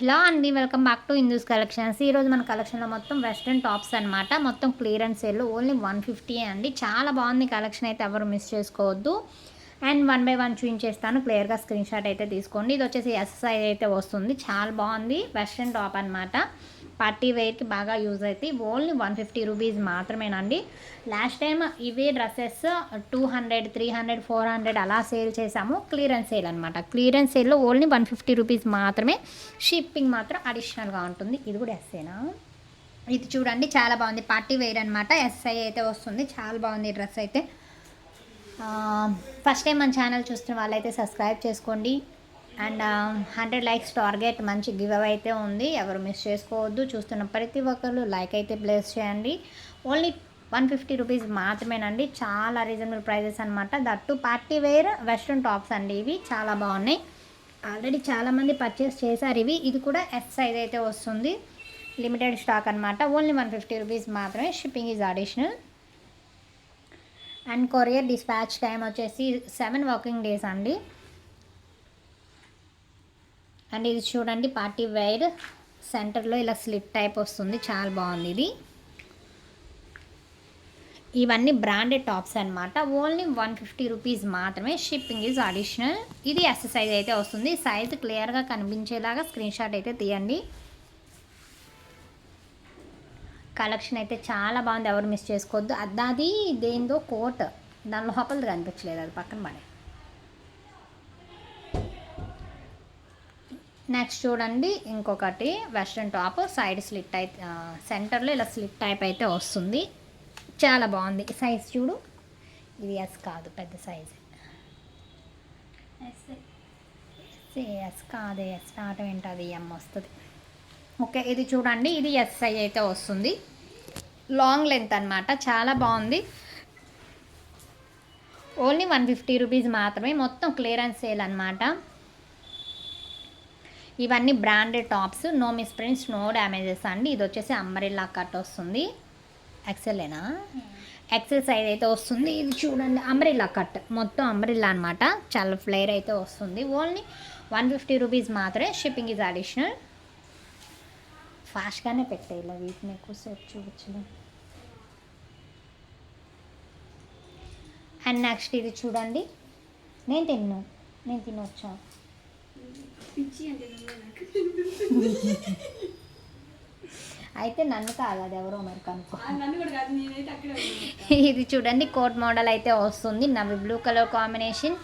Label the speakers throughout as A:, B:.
A: Hello అండి, welcome back to Hindus collections. ఈరోజు మన కలెక్షన్లో మొత్తం వెస్ట్రన్ టాప్స్ అనమాట. మొత్తం క్లియరెన్స్ సేల్ ఓన్లీ 150 అండి. చాలా బాగుంది కలెక్షన్, అయితే ఎవరు మిస్ చేసుకోవద్దు. అండ్ 1 బై 1 చూపించేస్తాను, క్లియర్గా స్క్రీన్ షాట్ అయితే తీసుకోండి. ఇది వచ్చేసి ఎస్ సైజ్ అయితే వస్తుంది. చాలా బాగుంది వెస్ట్రన్ టాప్ అనమాట. పార్టీ వేర్కి బాగా యూజ్ అవుతాయి. ఓన్లీ 150 రూపీస్ మాత్రమేనండి. లాస్ట్ టైం ఇవే డ్రెస్సెస్ 200, 300, 400 అలా సేల్ చేసాము. క్లియరెన్స్ సేల్ అనమాట. క్లియరెన్స్ సేల్లో ఓన్లీ 150 రూపీస్ మాత్రమే. షిప్పింగ్ మాత్రం అడిషనల్గా ఉంటుంది. ఇది కూడా ఎస్సేనా? ఇది చూడండి, చాలా బాగుంది. పార్టీ వేర్ అనమాట. ఎస్ఐ అయితే వస్తుంది. చాలా బాగుంది ఈ డ్రెస్ అయితే. ఫస్ట్ టైం మన ఛానల్ చూస్తున్న వాళ్ళైతే సబ్స్క్రైబ్ చేసుకోండి. అండ్ 100 లైక్స్ టార్గెట్, మంచి గివ్ అవే అయితే ఉంది. ఎవరు మిస్ చేసుకోవద్దు. చూస్తున్న ప్రతి ఒక్కరు లైక్ అయితే ప్లేస్ చేయండి. ఓన్లీ 150 రూపీస్ మాత్రమేనండి. చాలా రీజనబుల్ ప్రైజెస్ అనమాట. That party wear western tops అండి. ఇవి చాలా బాగున్నాయి. ఆల్రెడీ చాలామంది పర్చేస్ చేశారు ఇవి. ఇది కూడా ఎస్ సైజ్ అయితే వస్తుంది. లిమిటెడ్ స్టాక్ అనమాట. ఓన్లీ 150 రూపీస్ మాత్రమే. Shipping is additional. And courier dispatch time వచ్చేసి 7 వర్కింగ్ డేస్ అండి. అండ్ ఇది చూడండి, పార్టీ వేర్ సెంటర్లో ఇలా స్లిట్ టైప్ వస్తుంది. చాలా బాగుంది ఇది. ఇవన్నీ బ్రాండెడ్ టాప్స్ అనమాట. ఓన్లీ 150 రూపీస్ మాత్రమే. Shipping is additional. ఇది ఎస్ సైజ్ అయితే వస్తుంది. సైజ్ క్లియర్గా కనిపించేలాగా స్క్రీన్ షాట్ అయితే తీయండి. కలెక్షన్ అయితే చాలా బాగుంది. ఎవరు మిస్ చేసుకోవద్దు. అది దేందో కోట్, దాని లోపలది కనిపించలేదు, అది పక్కన పడే. నెక్స్ట్ చూడండి, ఇంకొకటి వెస్ట్రన్ టాప్ సైడ్ స్లిట్ అయితే సెంటర్లో ఇలా స్లిట్ టైప్ అయితే వస్తుంది. చాలా బాగుంది. సైజ్ చూడు, ఇది ఎస్ కాదు, పెద్ద సైజ్. ఎస్ కాదే, ఎస్ రావటం ఏంటది, ఎం వస్తుంది. ఓకే, ఇది చూడండి, ఇది ఎస్ సైజ్ అయితే వస్తుంది. లాంగ్ లెంత్ అనమాట. చాలా బాగుంది. ఓన్లీ 150 రూపీస్ మాత్రమే. మొత్తం క్లియరెన్స్ సేల్ అనమాట. ఇవన్నీ branded tops. No misprints, no damages అండి. ఇది వచ్చేసి అంబ్రెల్లా కట్ వస్తుంది. ఎక్సెల్ఏనా? ఎక్సెల్ సైజ్ అయితే వస్తుంది. ఇది చూడండి, అంబ్రెల్లా కట్, మొత్తం అంబ్రెల్లా అనమాట. చాలా ఫ్లేర్ అయితే వస్తుంది. ఓన్లీ 150 రూపీస్ మాత్రమే. Shipping is additional. ఫాస్ట్గానే పెట్టే, ఇలా వీటిని ఎక్కువసేపు చూపించడం. అండ్ నెక్స్ట్ ఇది చూడండి, నేను తినొచ్చా? అయితే నన్ను కాదు, అది ఎవరో మరి కనుక్కో. ఇది చూడండి, కోట్ మోడల్ అయితే వస్తుంది. నవి బ్లూ కలర్ కాంబినేషన్.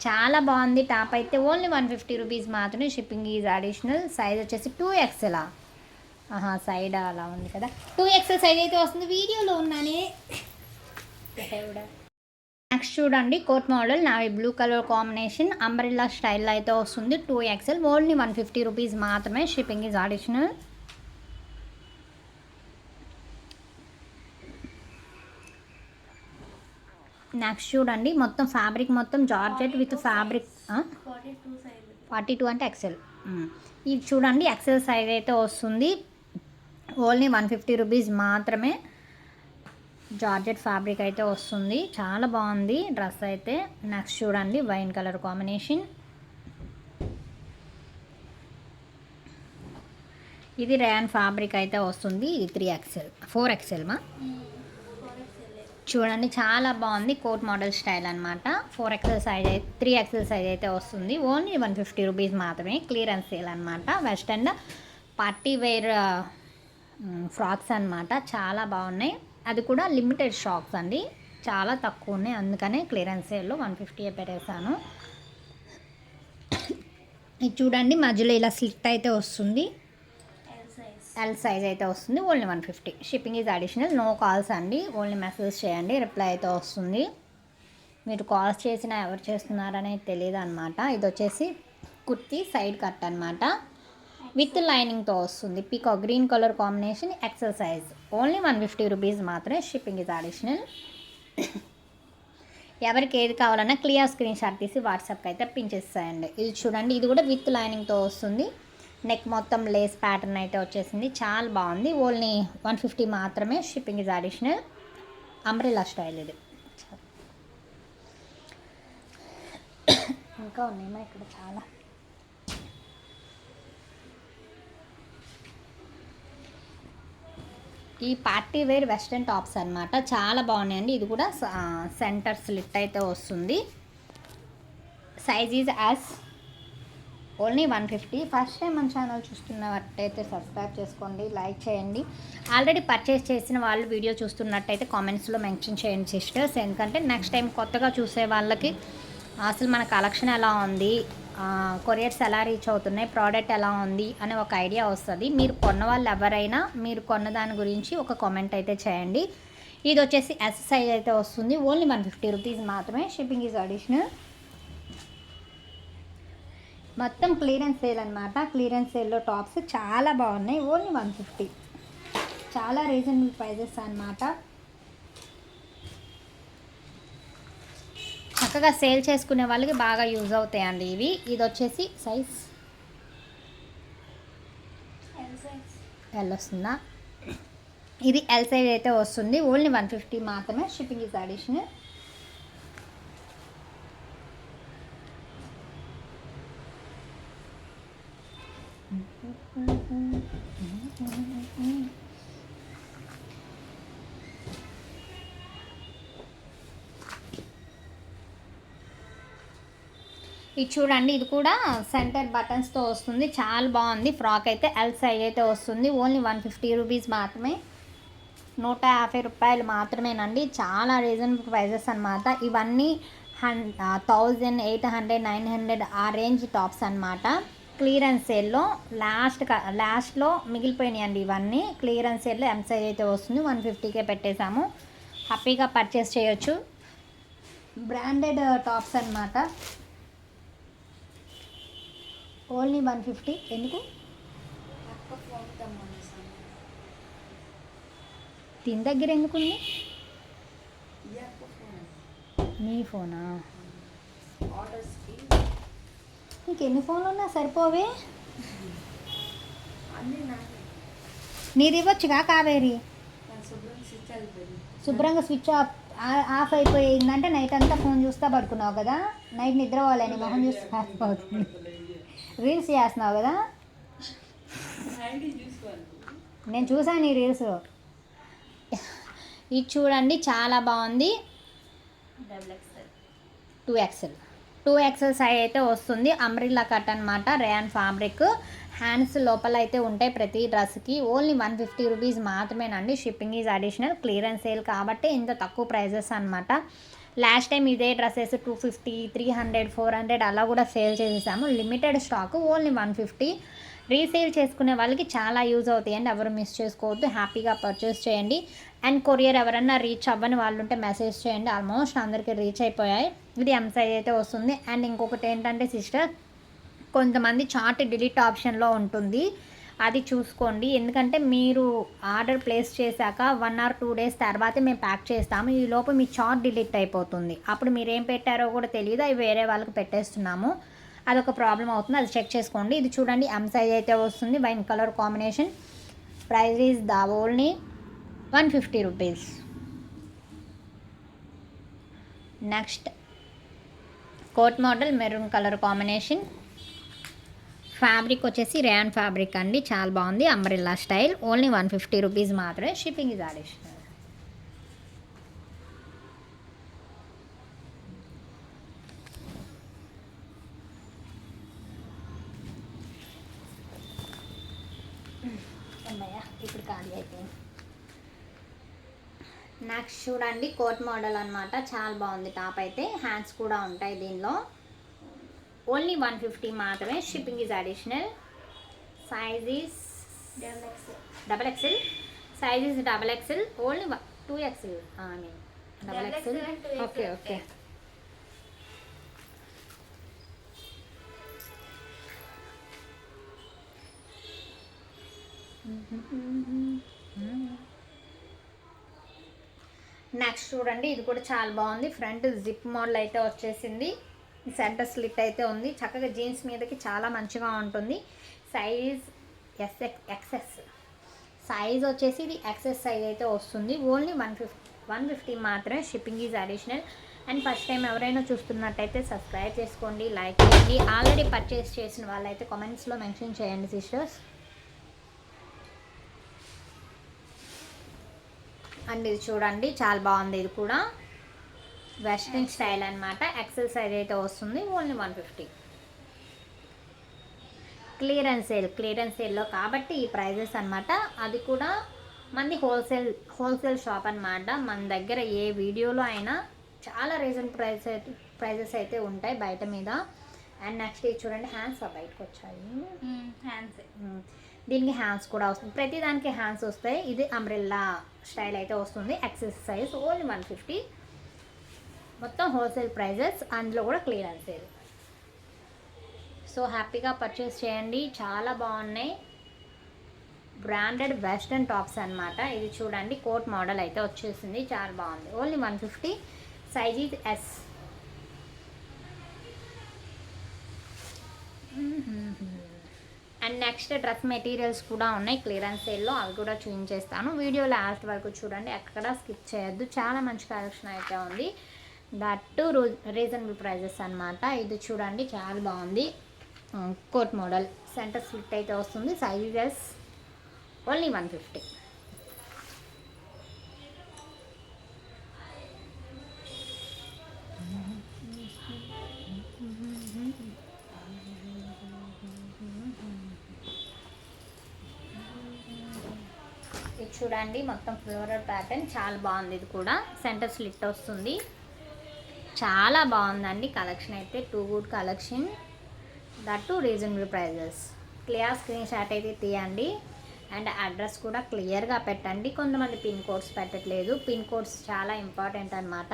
A: చాలా బాగుంది టాప్ అయితే. ఓన్లీ 150 రూపీస్ మాత్రమే. Shipping is additional. సైజ్ వచ్చేసి 2XL. సైడ్ అలా ఉంది కదా, 2XL సైజ్ అయితే వస్తుంది. వీడియోలో ఉన్నానే. నెక్స్ట్ చూడండి, coat model navy blue colour combination, umbrella స్టైల్లో అయితే వస్తుంది. 2XL. ఓన్లీ 150 రూపీస్ మాత్రమే. Shipping is additional. నెక్స్ట్ చూడండి, మొత్తం ఫ్యాబ్రిక్, మొత్తం జార్జెట్ విత్ ఫ్యాబ్రిక్. 42 అంటే ఎక్సెల్. ఇది చూడండి, ఎక్సెల్ సైజ్ అయితే వస్తుంది. ఓన్లీ 150 రూపీస్ మాత్రమే. జార్జెట్ ఫ్యాబ్రిక్ అయితే వస్తుంది. చాలా బాగుంది డ్రెస్ అయితే. నెక్స్ట్ చూడండి, వైన్ కలర్ కాంబినేషన్. ఇది రేయాన్ ఫ్యాబ్రిక్ అయితే వస్తుంది. ఇది 3XL, 4XL మా. చూడండి, చాలా బాగుంది. కోట్ మోడల్ స్టైల్ అనమాట. 4XL సైజ్ అయితే, 3XL సైజ్ అయితే వస్తుంది. ఓన్లీ 150 రూపీస్ మాత్రమే. క్లియరెన్స్ సేల్ అనమాట. వెస్టర్న్ పార్టీ వేర్ ఫ్రాక్స్ అనమాట. చాలా బాగున్నాయి. అది కూడా లిమిటెడ్ స్టాక్స్ అండి. చాలా తక్కువ ఉన్నాయి, అందుకనే క్లియరెన్స్ సేల్లో 150 పెట్టేశాను. ఇది చూడండి, మధ్యలో ఇలా స్లిట్ అయితే వస్తుంది. ఎల్ సైజ్ అయితే వస్తుంది. Only 150. Shipping is additional. No calls అండి. ఓన్లీ మెసేజ్ చేయండి, రిప్లై అయితే వస్తుంది. మీరు కాల్స్ చేసినా ఎవరు చేస్తున్నారనేది తెలియదు అనమాట. ఇది వచ్చేసి కుర్తీ సైడ్ కట్ అనమాట. విత్ లైనింగ్తో వస్తుంది. Peacock green colour combination, XL size. Only 150 rupees మాత్రమే. Shipping is additional. ఎవరికి ఏది కావాలన్నా క్లియర్ స్క్రీన్ షాట్ తీసి వాట్సాప్కి అయితే పించేస్తాయండి. ఇది చూడండి, ఇది కూడా విత్ లైనింగ్తో వస్తుంది. నెక్ మొత్తం లేస్ ప్యాటర్న్ అయితే వచ్చేసింది. చాలా బాగుంది. ఓన్లీ 150 మాత్రమే. Shipping is additional. Umbrella style ఇది. ఇంకా ఉన్నాయమ్మా ఇక్కడ చాలా. ఈ పార్టీ వేర్ వెస్ట్రన్ టాప్స్ అనమాట, చాలా బాగున్నాయండి. ఇది కూడా సెంటర్ స్లిట్ అయితే వస్తుంది. Size is as only 150. First time మన ఛానల్ చూస్తున్నట్టయితే సబ్స్క్రైబ్ చేసుకోండి, లైక్ చేయండి. ఆల్రెడీ పర్చేస్ చేసిన వాళ్ళు వీడియో చూస్తున్నట్టయితే కామెంట్స్లో మెన్షన్ చేయండి సిస్టర్స్. ఎందుకంటే నెక్స్ట్ టైం కొత్తగా చూసే వాళ్ళకి అసలు మన కలెక్షన్ ఎలా ఉంది, కొరియర్స్ ఎలా రీచ్ అవుతున్నాయి, ప్రోడక్ట్ ఎలా ఉంది అనే ఒక ఐడియా వస్తుంది. మీరు కొన్న వాళ్ళు ఎవరైనా మీరు కొన్న దాని గురించి ఒక కామెంట్ అయితే చేయండి. ఇది వచ్చేసి ఎస్ సైజ్ అయితే వస్తుంది. ఓన్లీ 150 రూపీస్ మాత్రమే. Shipping is additional. మొత్తం క్లియరెన్స్ సేల్ అనమాట. క్లియరెన్స్ సేల్లో టాప్స్ చాలా బాగున్నాయి. ఓన్లీ 150. చాలా రీజనబుల్ ప్రైజెస్ అనమాట. చక్కగా సేల్ చేసుకునే వాళ్ళకి బాగా యూజ్ అవుతాయండి ఇవి. ఇది వచ్చేసి సైజ్ ఎల్ వస్తుందా? ఇది ఎల్ సైజ్ అయితే వస్తుంది. ఓన్లీ 150 మాత్రమే. Shipping is additional. ఇది చూడండి, ఇది కూడా సెంటర్ బటన్స్తో వస్తుంది. చాలా బాగుంది. ఫ్రాక్ అయితే ఎల్ సైజ్ అయితే వస్తుంది. ఓన్లీ 150 రూపీస్ మాత్రమే. 150 రూపాయలు మాత్రమేనండి. చాలా రీజనబుల్ ప్రైజెస్ అనమాట. ఇవన్నీ 1800, 900 ఆ రేంజ్ టాప్స్ అనమాట. క్లియరెన్స్ సేల్లో లాస్ట్లో మిగిలిపోయినాయండి ఇవన్నీ. క్లియరెన్స్ సేల్లో ఎం సైజ్ అయితే వస్తుంది. 150కే పెట్టేశాము. హ్యాపీగా పర్చేస్ చేయొచ్చు. బ్రాండెడ్ టాప్స్ అనమాట. ఓన్లీ 150. ఎందుకు దీని దగ్గర ఎందుకుంది? మీ ఫోనా? ఇంకెన్ని ఫోన్లు ఉన్నా సరిపోవే. నీది ఇవ్వచ్చుగా కావేరి. శుభ్రంగా స్విచ్ ఆఫ్ అయిపోయిందంటే నైట్ అంతా ఫోన్ చూస్తా పడుకున్నావు కదా. నైట్ నిద్ర పోవాలని మొహం చూస్తే అయిపోతుంది. రీల్స్ చేస్తున్నావు కదా. నేను చూసాను నీ రీల్స్. ఇది చూడండి, చాలా బాగుంది. 2XL సైజ్ అయితే వస్తుంది. అంబ్రిల్లా కట్ అనమాట. Rayon fabric. హ్యాండ్స్ లోపల అయితే ఉంటాయి ప్రతి డ్రెస్కి. ఓన్లీ 150 రూపీస్ మాత్రమేనండి. Shipping is additional. Clearance sale కాబట్టి ఇంత తక్కువ ప్రైజెస్ అనమాట. లాస్ట్ టైం ఇదే డ్రెస్సెస్ 250, 300, 400 అలా కూడా సేల్ చేసేసాము. Limited stock. ఓన్లీ 150. రీసేల్ చేసుకునే వాళ్ళకి చాలా యూజ్ అవుతాయండి. ఎవరు మిస్ చేసుకోవద్దు. హ్యాపీగా పర్చేస్ చేయండి. అండ్ కొరియర్ ఎవరన్నా రీచ్ అవ్వని వాళ్ళు ఉంటే మెసేజ్ చేయండి. ఆల్మోస్ట్ అందరికీ రీచ్ అయిపోయాయి. ఇది ఎం సైజ్ అయితే వస్తుంది. అండ్ ఇంకొకటి ఏంటంటే సిస్టర్, కొంతమంది చార్ట్ డిలీట్ ఆప్షన్లో ఉంటుంది, అది చూసుకోండి. ఎందుకంటే మీరు ఆర్డర్ ప్లేస్ చేశాక 1 or 2 days తర్వాతే మేము ప్యాక్ చేస్తాము. ఈ లోపు మీ చార్ట్ డిలీట్ అయిపోతుంది. అప్పుడు మీరు ఏం పెట్టారో కూడా తెలియదు, అవి వేరే వాళ్ళకి పెట్టేస్తున్నాము. అదొక ప్రాబ్లం అవుతుంది. అది చెక్ చేసుకోండి. ఇది చూడండి, ఎం సైజ్ అయితే వస్తుంది. Wine colour combination. Price is the only 150 rupees. Next coat model maroon colour combination. Fabric వచ్చేసి రేయాన్ ఫ్యాబ్రిక్ అండి. చాలా బాగుంది. Umbrella style. ఓన్లీ 150 రూపీస్ మాత్రమే. Shipping is additional. ఇప్పుడు ఖాళీ అయిపోయింది. నెక్స్ట్ చూడండి, కోట్ మోడల్ అనమాట. చాలా బాగుంది టాప్ అయితే. హ్యాండ్స్ కూడా ఉంటాయి దీనిలో. ఓన్లీ 150 మాత్రమే. Shipping is additional. Size is XXL. Size is XXL. Only 2XL. XXL. Okay okay. Next చూడండి, ఇది కూడా చాలా బాగుంది. ఫ్రంట్ జిప్ మోడల్ అయితే వచ్చేసింది. సెంటర్ స్లిట్ అయితే ఉంది. చక్కగా జీన్స్ మీదకి చాలా మంచిగా ఉంటుంది. Size XS. సైజ్ వచ్చేసి ఇది XS సైజ్ అయితే వస్తుంది. ఓన్లీ 150 మాత్రమే. Shipping is additional. And first time ఎవరైనా చూస్తున్నట్టయితే సబ్స్క్రైబ్ చేసుకోండి, లైక్ చేయండి. ఆల్రెడీ పర్చేస్ చేసిన వాళ్ళైతే కామెంట్స్లో మెన్షన్ చేయండి సిస్టర్స్. అండ్ ఇది చూడండి చాలా బాగుంది. ఇది కూడా వెస్ట్రన్ స్టైల్ అనమాట. ఎక్సెల్ సైజ్ అయితే వస్తుంది. ఓన్లీ 150. క్లియరెన్స్ సేల్లో కాబట్టి ఈ ప్రైజెస్ అనమాట. అది కూడా మంది హోల్సేల్ షాప్ అనమాట. మన దగ్గర ఏ వీడియోలో అయినా చాలా ప్రైజెస్ అయితే ఉంటాయి బయట మీద. అండ్ నెక్స్ట్ ఇది చూడండి, హ్యాండ్స్ బయటకు వచ్చాయి. హ్యాండ్స్ దీనికి హ్యాండ్స్ కూడా వస్తుంది. ప్రతి దానికి హ్యాండ్స్ వస్తాయి. ఇది అంబ్రెల్లా స్టైల్ అయితే వస్తుంది. XL size only 150. మొత్తం హోల్సేల్ ప్రైజెస్, అందులో కూడా క్లియరెన్స్ సేల్. సో హ్యాపీగా పర్చేస్ చేయండి. చాలా బాగున్నాయి. బ్రాండెడ్ వెస్ట్రన్ టాప్స్ అనమాట. ఇది చూడండి కోట్ మోడల్ అయితే వచ్చేసింది. చాలా బాగుంది. Only 150. Size is S. And next dress materials కూడా ఉన్నాయి క్లియరెన్స్ సేల్లో. అవి కూడా చూపించేస్తాను. వీడియో లాస్ట్ వరకు చూడండి, ఎక్కడ స్కిప్ చేయొద్దు. చాలా మంచి కలెక్షన్ అయితే ఉంది. దట్ రీజనబుల్ ప్రైజెస్ అనమాట. ఇది చూడండి చాలా బాగుంది. కోట్ మోడల్ సెంటర్ స్లిట్ అయితే వస్తుంది. Sizes only 150. ఇది చూడండి మొత్తం ఫ్లోరల్ ప్యాటర్న్ చాలా బాగుంది. ఇది కూడా సెంటర్ స్లిట్ వస్తుంది. చాలా బాగుందండి కలెక్షన్ అయితే. Too good collection, that too reasonable prices. Clear screen shot అయితే తీయండి. అండ్ అడ్రస్ కూడా క్లియర్గా పెట్టండి. కొంతమంది పిన్ కోడ్స్ పెట్టట్లేదు. పిన్ కోడ్స్ చాలా ఇంపార్టెంట్ అనమాట.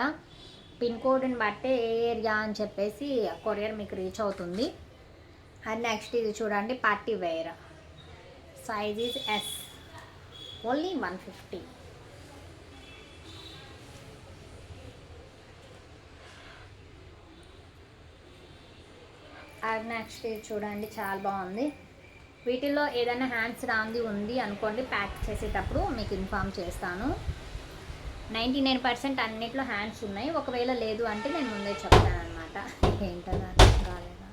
A: పిన్ కోడ్ని బట్టే ఏ ఏరియా అని చెప్పేసి కొరియర్ మీకు రీచ్ అవుతుంది. అండ్ నెక్స్ట్ ఇది చూడండి party wear. Size is S. Only 150. And next ఇది చూడండి చాలా బాగుంది. వీటిల్లో ఏదైనా హ్యాండ్స్ రాంది ఉంది అనుకోండి, ప్యాక్ చేసేటప్పుడు మీకు ఇన్ఫామ్ చేస్తాను. 99% అన్నిట్లో హ్యాండ్స్ ఉన్నాయి. ఒకవేళ లేదు అంటే నేను ముందే చెప్తాను అనమాట. ఏంటో అర్థం కాలేదా?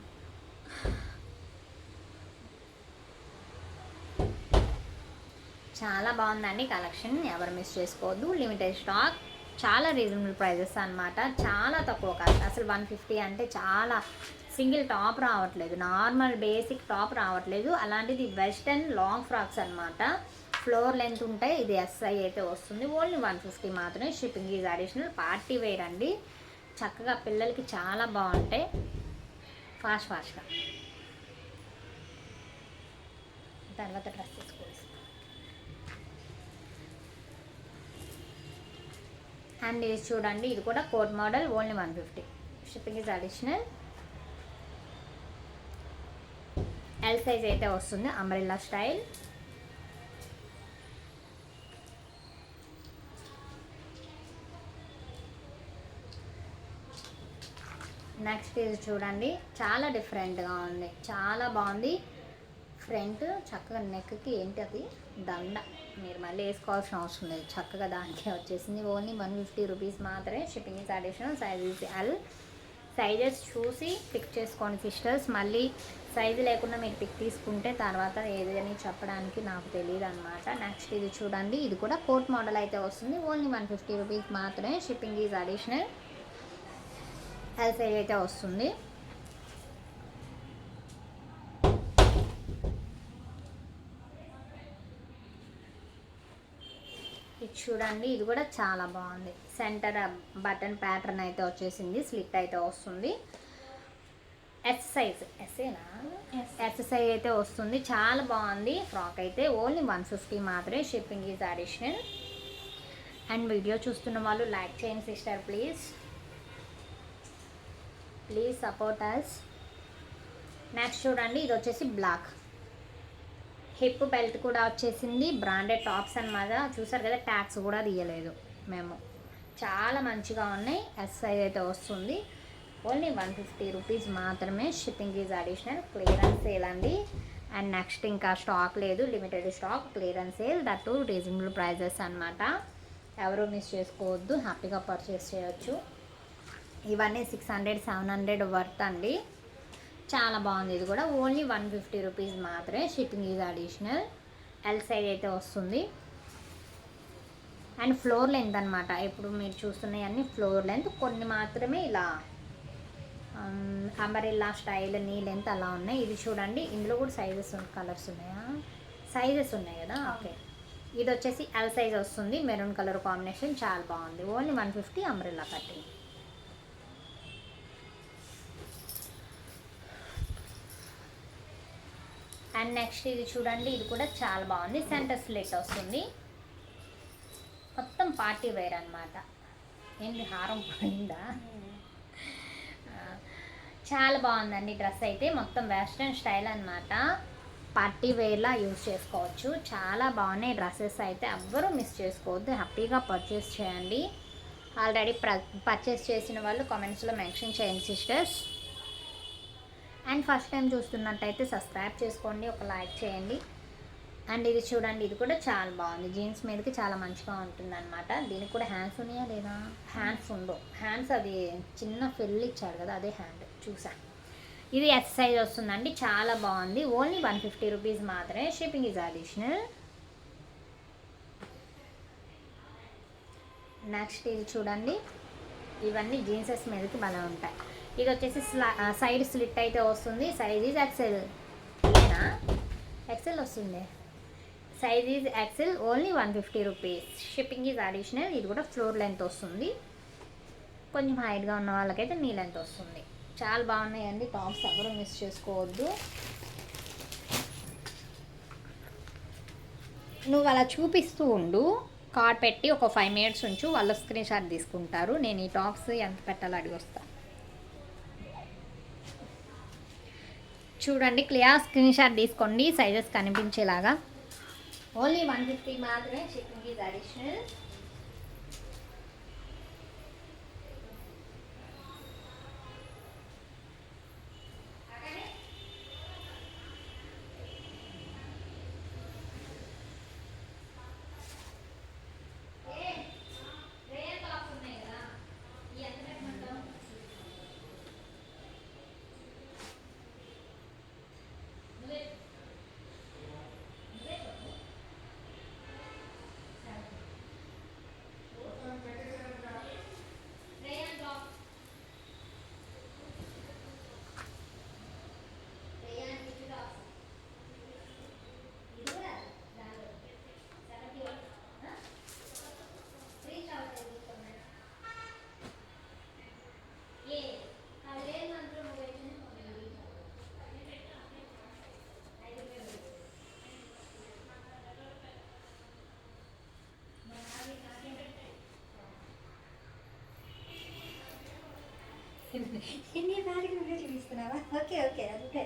A: చాలా బాగుందండి కలెక్షన్. ఎవరు మిస్ చేసుకోవద్దు. లిమిటెడ్ స్టాక్, చాలా రీజనబుల్ ప్రైజెస్ అనమాట. చాలా తక్కువ కాస్ట్. అసలు 150 అంటే చాలా. సింగిల్ టాప్ రావట్లేదు, నార్మల్ బేసిక్ టాప్ రావట్లేదు. అలాంటిది వెస్టర్న్ లాంగ్ ఫ్రాక్స్ అనమాట. ఫ్లోర్ లెంత్ ఉంటాయి. ఇది ఎస్ఐ అయితే వస్తుంది. ఓన్లీ 150 మాత్రమే. Shipping is additional. Party wear అండి. చక్కగా పిల్లలకి చాలా బాగుంటాయి. ఫాస్ట్గా తర్వాత డ్రెస్ తీసుకోవాలి. అండ్ ఇది చూడండి, ఇది కూడా coat model. Only 150. Shipping is additional. L size అయితే వస్తుంది. Umbrella style. నెక్స్ట్ ఇది చూడండి చాలా డిఫరెంట్గా ఉంది. చాలా బాగుంది. ఫ్రంట్ చక్కగా నెక్కి ఏంటి అది దండ, మీరు మళ్ళీ వేసుకోవాల్సిన అవసరం లేదు. చక్కగా దానికే వచ్చేసింది. ఓన్లీ 150 రూపీస్ మాత్రమే. Shipping is additional. Size is L. Sizes చూసి పిక్ చేసుకోండి సిస్టర్స్. మళ్ళీ సైజు లేకుండా మీరు పిక్ తీసుకుంటే తర్వాత ఏదని చెప్పడానికి నాకు తెలియదు అనమాట. నెక్స్ట్ ఇది చూడండి, ఇది కూడా కోట్ మోడల్ అయితే వస్తుంది. ఓన్లీ 150 రూపీస్ మాత్రమే. Shipping is additional. L size అయితే వస్తుంది. ఇది చూడండి, ఇది కూడా చాలా బాగుంది. సెంటర్ బటన్ ప్యాటర్న్ అయితే వచ్చేసింది. స్లిట్ అయితే వస్తుంది. ఎస్ సైజ్, ఎస్ సైజ్ అయితే వస్తుంది. చాలా బాగుంది ఫ్రాక్ అయితే. ఓన్లీ 150 మాత్రమే. Shipping is additional. And video చూస్తున్న వాళ్ళు లైక్ చేయండి sister please support us. Next చూడండి, ఇది వచ్చేసి బ్లాక్. హిప్ బెల్ట్ కూడా వచ్చేసింది. బ్రాండెడ్ టాప్స్ అన్నమాట. చూసారు కదా, ట్యాక్స్ కూడా తీయలేదు మేము. చాలా మంచిగా ఉన్నాయి. ఎస్ సైజ్ అయితే వస్తుంది. ఓన్లీ 150 రూపీస్ మాత్రమే. Shipping is additional. Clearance sale అండి. అండ్ నెక్స్ట్ ఇంకా స్టాక్ లేదు, limited stock. Clearance sale, that too reasonable prices అనమాట. ఎవరు మిస్ చేసుకోవద్దు. హ్యాపీగా పర్చేస్ చేయొచ్చు. ఇవన్నీ 600-700 వర్త్ అండి. చాలా బాగుంది. ఇది కూడా ఓన్లీ 150 రూపీస్ మాత్రమే. Shipping is additional. L size అయితే వస్తుంది. అండ్ ఫ్లోర్ లెంత్ అనమాట. ఇప్పుడు మీరు చూస్తున్నాయి అన్ని ఫ్లోర్ లెంత్, కొన్ని మాత్రమే ఇలా అంబరెల్లా స్టైల్ నీ లెంత్ అలా ఉన్నాయి. ఇది చూడండి, ఇందులో కూడా సైజెస్ కలర్స్ ఉన్నాయా, సైజెస్ ఉన్నాయి కదా. ఓకే, ఇది వచ్చేసి ఎల్ సైజ్ వస్తుంది, మెరూన్ కలర్ కాంబినేషన్, చాలా బాగుంది. Only 150 umbrella cutting. And next ఇది చూడండి, ఇది కూడా చాలా బాగుంది. సెంటర్ స్లిట్ వస్తుంది, మొత్తం పార్టీ వేర్ అనమాట. ఏంటి హారం పోయిందా? చాలా బాగుందండి డ్రెస్ అయితే, మొత్తం వెస్ట్రన్ స్టైల్ అనమాట. పార్టీ వేర్లా యూజ్ చేసుకోవచ్చు. చాలా బాగున్నాయి డ్రెస్సెస్ అయితే, ఎవ్వరూ మిస్ చేసుకోవద్దు, హ్యాపీగా పర్చేస్ చేయండి. ఆల్రెడీ పర్చేస్ చేసిన వాళ్ళు కామెంట్స్లో మెన్షన్ చేయండి సిస్టర్స్. అండ్ ఫస్ట్ టైం చూస్తున్నట్టయితే సబ్స్క్రైబ్ చేసుకోండి, ఒక లైక్ చేయండి. అండ్ ఇది చూడండి, ఇది కూడా చాలా బాగుంది, జీన్స్ మీదకి చాలా మంచిగా ఉంటుంది అనమాట. దీనికి కూడా హ్యాండ్స్ ఉన్నాయా లేదా? హ్యాండ్స్ ఉండవు, హ్యాండ్స్ అది చిన్న ఫిల్ ఇచ్చాడు కదా, అదే హ్యాండ్ చూసా. ఇది ఎస్ సైజ్ వస్తుందండి, చాలా బాగుంది. ఓన్లీ 150 రూపీస్ మాత్రమే, షిప్పింగ్ ఈజ్ అడిషనల్. నెక్స్ట్ ఇది చూడండి, ఇవన్నీ జీన్సెస్ మీదకి భలే ఉంటాయి. ఇది వచ్చేసి సైడ్ స్లిట్ అయితే వస్తుంది, సైజ్ ఈజ్ ఎక్సెల్. ఇదేనా ఎక్సెల్ వస్తుంది, size is XL, only 150 rupees, shipping is additional. ఇది కూడా ఫ్లోర్ లెంత్ వస్తుంది, కొంచెం హైట్గా ఉన్న వాళ్ళకైతే నీ లెంత్ వస్తుంది. చాలా బాగున్నాయండి టాప్స్, ఎవరు మిస్ చేసుకోవద్దు. నువ్వు అలా చూపిస్తూ ఉండు, కార్డ్ పెట్టి ఒక 5 మినిట్స్ ఉంచు, వాళ్ళ స్క్రీన్ షాట్ తీసుకుంటారు. నేను ఈ టాప్స్ ఎంత పెట్టాలో అడిగి వస్తాను. చూడండి, క్లియర్ స్క్రీన్ షాట్ తీసుకోండి, సైజెస్ కనిపించేలాగా. ఓన్లీ 150 మాత్రమే, షిప్పింగ్ ఈజ్ అడిషనల్. ఎన్ని దానికి నువ్వే చూపిస్తున్నావా? ఓకే ఓకే, అంతే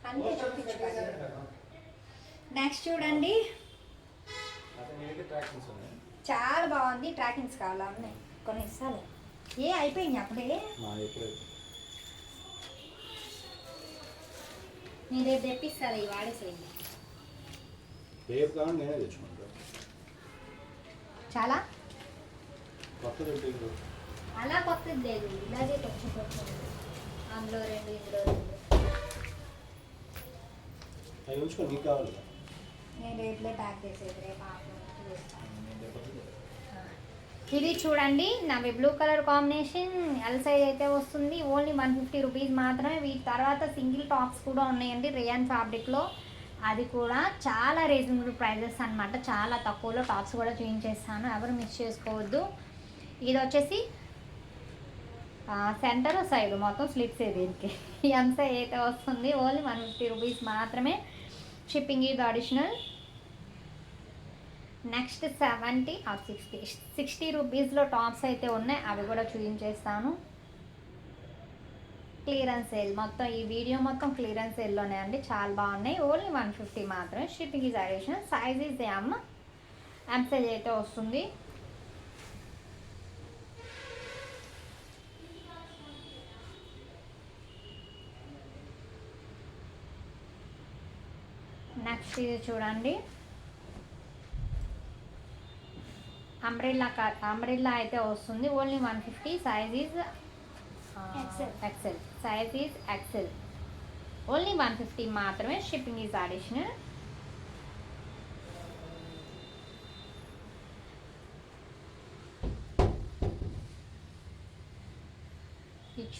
A: అంతే చూపించుకోవాలి. నెక్స్ట్ చూడండి, చాలా బాగుంది. ట్రాకింగ్స్ కావాలా? ఉన్నాయి కొన్ని ఇస్తాను. ఏ అయిపోయింది అప్పుడే? నేను రేపు తెప్పిస్తాను, ఇవి వాడేసేయండి. చాలా అలా కొత్తది లేదు, ఇలాగే కొంచెం కొంచెం, అందులో 2 ఇందులో 2. నేను రేట్లే ప్యాక్ చేసేది, రేపు ఇది చూడండి, నావి blue colour combination, L size అయితే వస్తుంది. ఓన్లీ 150 రూపీస్ మాత్రమే. వీటి తర్వాత సింగిల్ టాప్స్ కూడా ఉన్నాయండి రేయాన్ ఫ్యాబ్రిక్లో, అది కూడా చాలా రీజనబుల్ ప్రైజెస్ అనమాట. చాలా తక్కువలో టాప్స్ కూడా చూపించేస్తాను, ఎవరు మిస్ చేసుకోవద్దు. ఇది వచ్చేసి సెంటర్ సైడ్ మొత్తం స్లిట్స్ దీనికి ఎంత అయితే వస్తుంది. ఓన్లీ 150 రూపీస్ మాత్రమే, షిప్పింగ్ ఇది అడిషనల్. నెక్స్ట్ 70 ఆర్ 60 రూపీస్లో టాప్స్ అయితే ఉన్నాయి, అవి కూడా చూపించేస్తాను. క్లియరెన్స్ సేల్, మొత్తం ఈ వీడియో మొత్తం క్లియరెన్స్ సేల్లోనే అండి, చాలా బాగున్నాయి. ఓన్లీ 150 మాత్రమే, shipping is additional. Size is M size అయితే వస్తుంది. నెక్స్ట్ ఇది చూడండి, అంబ్రెల్లా అయితే వస్తుంది. Only 150, size is XL, size is XL, only 150 మాత్రమే, షిప్పింగ్ ఈజ్ అడిషనల్.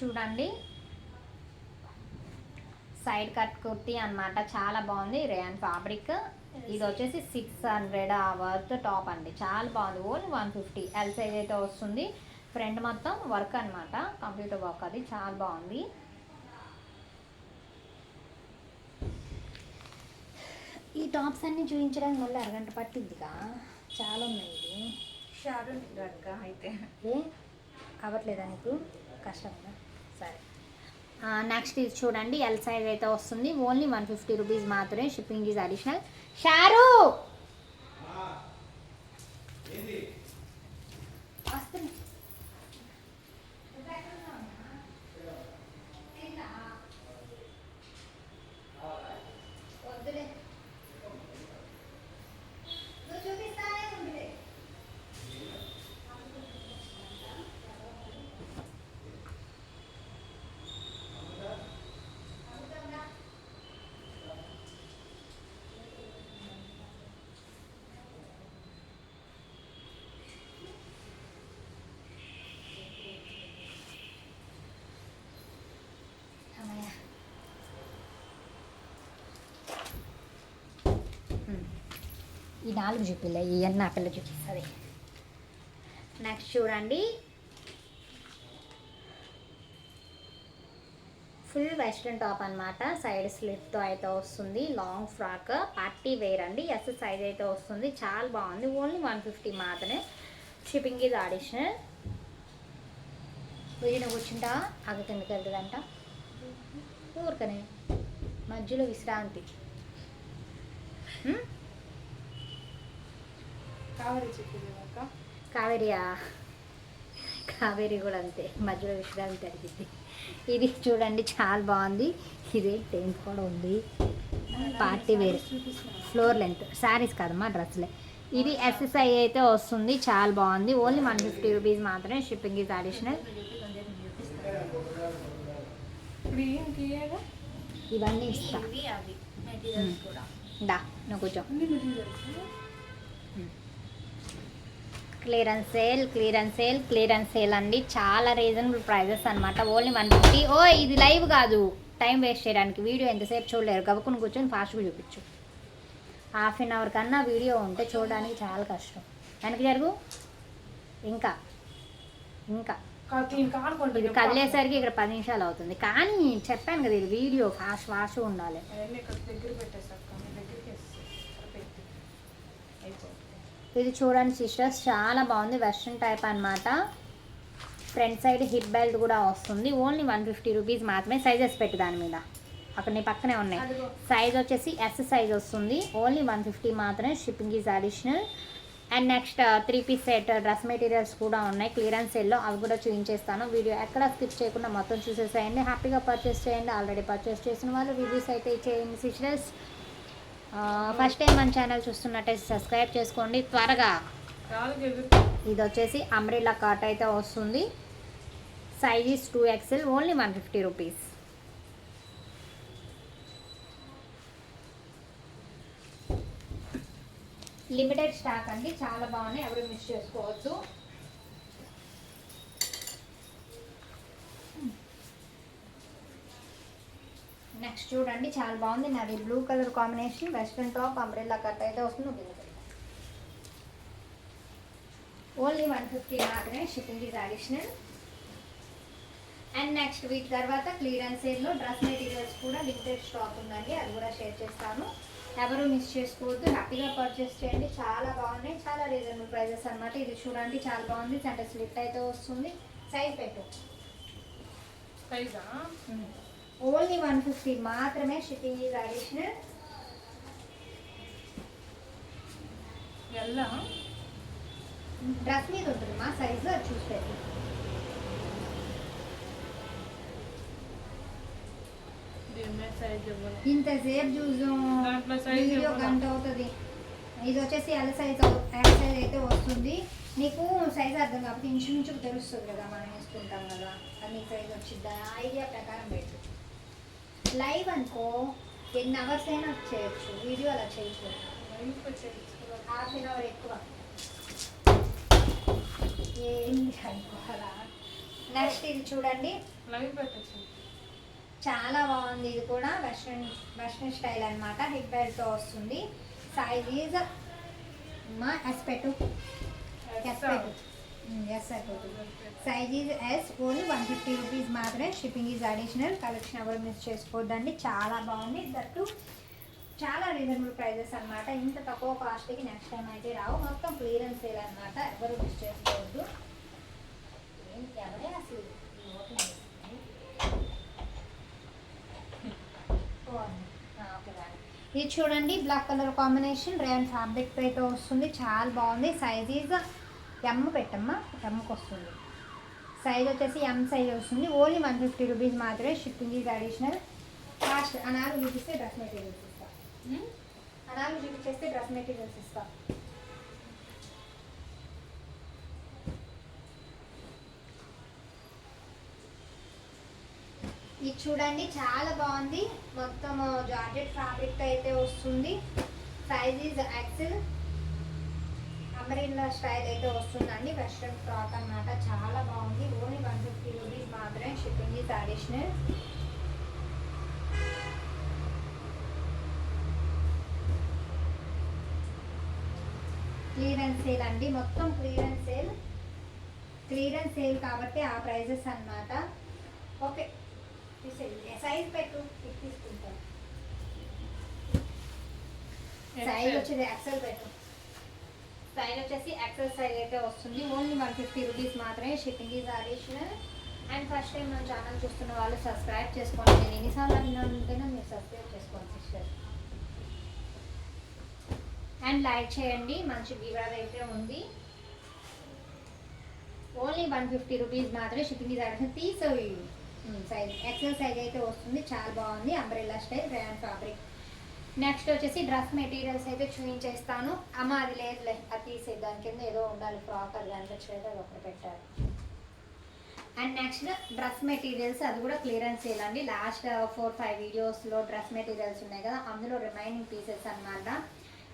A: చూడండి సైడ్ కట్ కుర్తీ అనమాట, చాలా బాగుంది. Rayon fabric. ఇది వచ్చేసి 600 వర్త్ టాప్ అండి, చాలా బాగుంది. ఓన్లీ 150. ఎల్ సైజ్ అయితే వస్తుంది. ఫ్రంట్ మొత్తం వర్క్ అనమాట, కంప్యూటర్ వర్క్, అది చాలా బాగుంది. ఈ టాప్స్ అన్ని చూపించడానికి మళ్ళీ అరగంట పట్టిద్దిగా, చాలా ఉన్నాయి. ఇది
B: అయితే
A: ఏ అవ్వట్లేదా నీకు, కష్టంగా? సరే. నెక్స్ట్ ఇది చూడండి, ఎల్ సైజ్ అయితే వస్తుంది. ఓన్లీ 150 రూపీస్ మాత్రమే, షిప్పింగ్ ఈజ్ అడిషనల్. షారు వస్తుంది. వద్దులే, నువ్వు చూపిస్తానే ఉంది. ఈ 4 చూపిలే, ఈ అన్న ఆ పిల్ల చూపిస్తుంది. నెక్స్ట్ చూడండి, ఫుల్ వెస్ట్రన్ టాప్ అనమాట, సైడ్ స్లిట్తో అయితే వస్తుంది. లాంగ్ ఫ్రాక్, పార్టీ వేర్ అండి. ఎస్ సైజ్ అయితే వస్తుంది, చాలా బాగుంది. ఓన్లీ 150 మాత్రమే, షిప్పింగ్ ఇది అడిషనల్. వీడిన కూర్చుంటా, అగ కిందకి వెళ్తుందంట. ఊరికనే మధ్యలో విశ్రాంతి. కావేరియా, కావేరి కూడా అంతే, మధ్యలో విశ్రాంతి అడిగింది. ఇది చూడండి చాలా బాగుంది. ఇది టెంట్ కూడా ఉంది, party wear, floor length. Saris కాదమ్మా, డ్రెస్లే. ఇది ఎస్ఎస్ఐ అయితే వస్తుంది, చాలా బాగుంది. ఓన్లీ 150 రూపీస్ మాత్రమే, షిప్పింగ్ ఈజ్ అడిషనల్. ఇవన్నీ ఇస్తా, డా నువ్వు కూర్చో. Clearance sale, clearance sale, clearance sale అండి. చాలా రీజనబుల్ ప్రైజెస్ అనమాట. ఓన్లీ 150. ఓ ఇది లైవ్ కాదు, టైం వేస్ట్ చేయడానికి. వీడియో ఎంతసేపు చూడలేరు, గబుకుని కూర్చొని ఫాస్ట్గా చూపించు. హాఫ్ అన్ అవర్ కన్నా వీడియో ఉంటే చూడడానికి చాలా కష్టం. వెనక్కి జరుగు. ఇంకా ఇంకా ఇది కదిలేసరికి ఇక్కడ 10 నిమిషాలు అవుతుంది. కానీ చెప్పాను కదా, ఇది వీడియో ఫాస్ట్ ఉండాలి. ఇది చూడండి సిస్టర్స్, చాలా బాగుంది. వెస్ట్రన్ టైప్ అనమాట. ఫ్రంట్ సైడ్ హిప్ బెల్ట్ కూడా వస్తుంది. ఓన్లీ 150 రూపీస్ మాత్రమే. సైజెస్ పెట్టు దాని మీద, అక్కడ నీ పక్కనే ఉన్నాయి. సైజ్ వచ్చేసి ఎస్ సైజ్ వస్తుంది. ఓన్లీ 150 మాత్రమే, shipping is additional. And next 3 piece set dress materials కూడా ఉన్నాయి క్లియరెన్స్ సేల్లో, అవి కూడా చూపించేస్తాను. వీడియో ఎక్కడ స్కిప్ చేయకుండా మొత్తం చూసేసేయండి. హ్యాపీగా పర్చేస్ చేయండి. ఆల్రెడీ పర్చేస్ చేసిన వాళ్ళు రివ్యూస్ అయితే ఇచ్చేయండి సిస్టర్స్. ఫస్ట్ టైం మన ఛానల్ చూస్తున్నట్టయితే సబ్స్క్రైబ్ చేసుకోండి త్వరగా. ఇది వచ్చేసి అంబ్రెల్లా కట్ అయితే వస్తుంది. Size is 2XL. Only 150 rupees. Limited stock అండి, చాలా బాగున్నాయి, ఎవరు మిస్ చేసుకోవచ్చు. నెక్స్ట్ చూడండి, చాలా బాగుంది. నాది blue colour combination, western top, umbrella cut అయితే వస్తుంది. ఓన్లీ 150 మాత్రమే, shipping is additional. And next week తర్వాత క్లియరెన్స్ సేల్లో డ్రెస్ మెటీరియల్స్ కూడా లిమిటెడ్ స్టాక్ ఉందండి, అది కూడా షేర్ చేస్తాను. ఎవరు మిస్ చేసుకోవద్దు, హ్యాపీగా పర్చేస్ చేయండి. చాలా బాగున్నాయి, చాలా రీజనబుల్ ప్రైజెస్ అనమాట. ఇది చూడండి చాలా బాగుంది. సెంటర్ స్లిట్ అయితే వస్తుంది. సైజ్ పెట్టు, ఓన్లీ 150 మాత్రమే, షిప్పింగ్ ఈజ్ అడిషనల్. డ్రెస్ మీద ఉంటుంది మా సైజు, అది చూసి ఇంతసేపు చూసాం, వీడియో గంట అవుతుంది. ఇది వచ్చేసి ఎల్ సైజ్ అయితే వస్తుంది. నీకు సైజ్ అర్థం కాబట్టి ఇంచుమించుకు తెలుస్తుంది కదా, మనం వేసుకుంటాం కదా, అది నీ సైజ్ వచ్చిద్దా ఐడియా ప్రకారం పెట్టు. లైవ్ అనుకో ఎన్ని అవర్స్ అయినా చేయొచ్చు, వీడియో అలా చేయొచ్చు. హాఫ్ అన్ అవర్ ఎక్కువ ఏంటి అనుకోవాలా. నెక్స్ట్ ఇది చూడండి, చాలా బాగుంది. ఇది కూడా వెస్ట్రన్ స్టైల్ అనమాట. హిప్ బెల్ట్తో వస్తుంది. సైజ్ ఈజ్ మా ఎస్ పెట్టు, ఎస్ పెట్టు, ఎస్ అయిపోతుంది. Size is S. Only 150 rupees మాత్రమే. Shipping is additional. కలెక్షన్ ఎవరు మిస్ చేసుకోవద్దండి. చాలా బాగుంది. దట్టు చాలా రీజనబుల్ ప్రైజెస్ అనమాట. ఇంత తక్కువ కాస్ట్కి నెక్స్ట్ టైం అయితే రావు. మొత్తం క్లియరెన్స్ సేల్ అనమాట. ఎవరు మిస్ చేసుకోవద్దు. ఎవరే అసలు ఓకే. ఇది చూడండి, black colour combination rayon fabric అయితే వస్తుంది. చాలా బాగుంది. సైజ్ ఈజ్ ఎమ్ పెట్టమ్మా, ఎమ్కి వస్తుంది. సైజ్ వచ్చేసి ఎమ్ సైజ్ వస్తుంది. ఓన్లీ 150 రూపీస్ మాత్రమే. Shipping is additional. కాస్ట్ అనాలు చూపిస్తే డ్రెస్ మెటీరియల్స్ ఇస్తా. అనాలు చూపించేస్తే డ్రెస్ మెటీరియల్స్ ఇస్తా. ఇది చూడండి, చాలా బాగుంది. మొత్తం జార్జెట్ ఫ్యాబ్రిక్ అయితే వస్తుంది. Size is XL. Umbrella style అయితే వస్తుందండి. వెస్ట్రన్ ఫ్రాక్ అన్నమాట. చాలా బాగుంది. ఓన్లీ 150 రూపీస్ మాత్రమే. Shipping is additional. Clearance sale అండి. మొత్తం క్లియరెన్స్ సేల్. క్లియరెన్స్ సేల్ కాబట్టి ఆ ప్రైజెస్ అన్నమాట. ఓకే, సైజ్ పెట్టు, తీసుకుంటాం. సైజ్ వచ్చేది ఎక్సెల్ పెట్టు. సైజ్ వచ్చేసి ఎక్సెల్ సైజ్ అయితే వస్తుంది. ఓన్లీ 150 రూపీస్ మాత్రమే. Shipping is additional. And first time మన ఛానల్ చూస్తున్న వాళ్ళు సబ్స్క్రైబ్ చేసుకోండి. నేను ఎన్నిసార్లు అడిగినా మీరు సబ్స్క్రైబ్ చేసుకోండి సిస్టర్. అండ్ లైక్ చేయండి. మంచి గివ్ అయితే ఉంది. ఓన్లీ 150 రూపీస్ మాత్రమే. Shipping is additional. తీసేవి సైజ్ ఎక్సెల్ సైజ్ అయితే వస్తుంది. చాలా బాగుంది. Umbrella style rayon fabric. Next వచ్చేసి డ్రెస్ మెటీరియల్స్ అయితే చూపించేస్తాను. అమ్మ అది లేదులే, అది తీసేది. దాని కింద ఏదో ఉండాలి ఫ్రాక్, అది అనిపించలేదు, అది ఒకటి పెట్టారు. అండ్ నెక్స్ట్ డ్రెస్ మెటీరియల్స్, అది కూడా క్లియరెన్స్ సేల్ అండి. లాస్ట్ 4-5 వీడియోస్లో డ్రెస్ మెటీరియల్స్ ఉన్నాయి కదా, అందులో రిమైనింగ్ పీసెస్ అన్నమాట.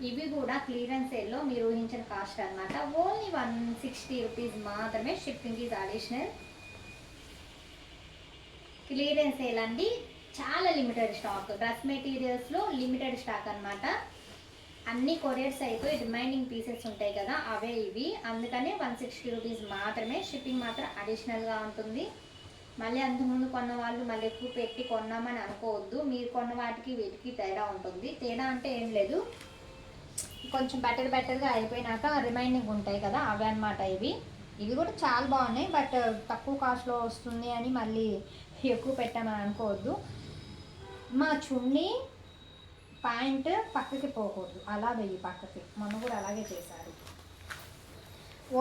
A: ఇవి కూడా క్లియరెన్స్ సేల్లో మీరు ఊహించిన కాస్ట్ అనమాట. ఓన్లీ 160 రూపీస్ మాత్రమే. Shipping is additional. Clearance sale అండి. చాలా లిమిటెడ్ స్టాక్. డ్రెస్ మెటీరియల్స్లో లిమిటెడ్ స్టాక్ అనమాట. అన్ని కొరియర్స్ అయిపోయి రిమైనింగ్ పీసెస్ ఉంటాయి కదా, అవే ఇవి. అందుకనే 160 రూపీస్ మాత్రమే. షిప్పింగ్ మాత్రం అడిషనల్గా ఉంటుంది. మళ్ళీ అంతకుముందు కొన్న వాళ్ళు మళ్ళీ ఎక్కువ పెట్టి కొన్నామని అనుకోవద్దు. మీరు కొన్న వాటికి వీటికి తేడా ఉంటుంది. తేడా అంటే ఏం లేదు, కొంచెం బెటర్గా అయిపోయినాక రిమైనింగ్ ఉంటాయి కదా, అవే అనమాట ఇవి. ఇవి కూడా చాలా బాగున్నాయి. బట్ తక్కువ కాస్ట్లో వస్తుంది అని మళ్ళీ ఎక్కువ పెట్టామని అనుకోవద్దు. మా చున్నీ ప్యాంట్ పక్కకి పోకూడదు, అలా వెయ్యి పక్కకి. మొన్న కూడా అలాగే చేశారు.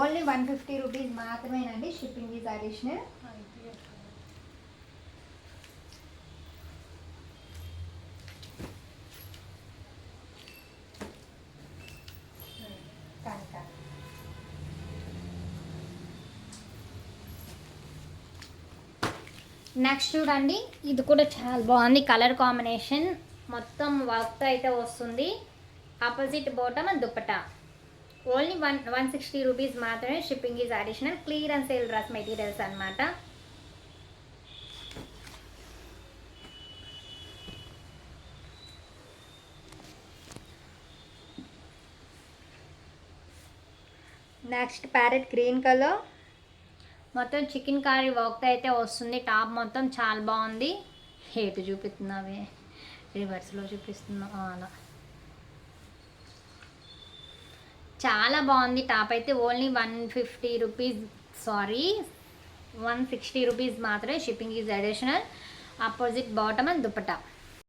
A: ఓన్లీ 150 రూపీస్ మాత్రమేనండి. Shipping is additional. నెక్స్ట్ చూడండి, ఇది కూడా చాలా బాగుంది. కలర్ కాంబినేషన్ మొత్తం వర్క్ అయితే వస్తుంది. Opposite bottom and dupatta. Only 160 rupees మాత్రమే. Shipping is additional. Clearance sale dress materials అనమాట. నెక్స్ట్ ప్యారెట్ గ్రీన్ కలర్, మొత్తం చికెన్ కర్రీ వర్క్ అయితే వస్తుంది. టాప్ మొత్తం చాలా బాగుంది. హేటు చూపిస్తున్నావే, రివర్స్లో చూపిస్తున్నా అలా. చాలా బాగుంది టాప్ అయితే. ఓన్లీ 150 రూపీస్, సారీ 160 రూపీస్ మాత్రమే. Shipping is additional. Opposite bottom and dupatta.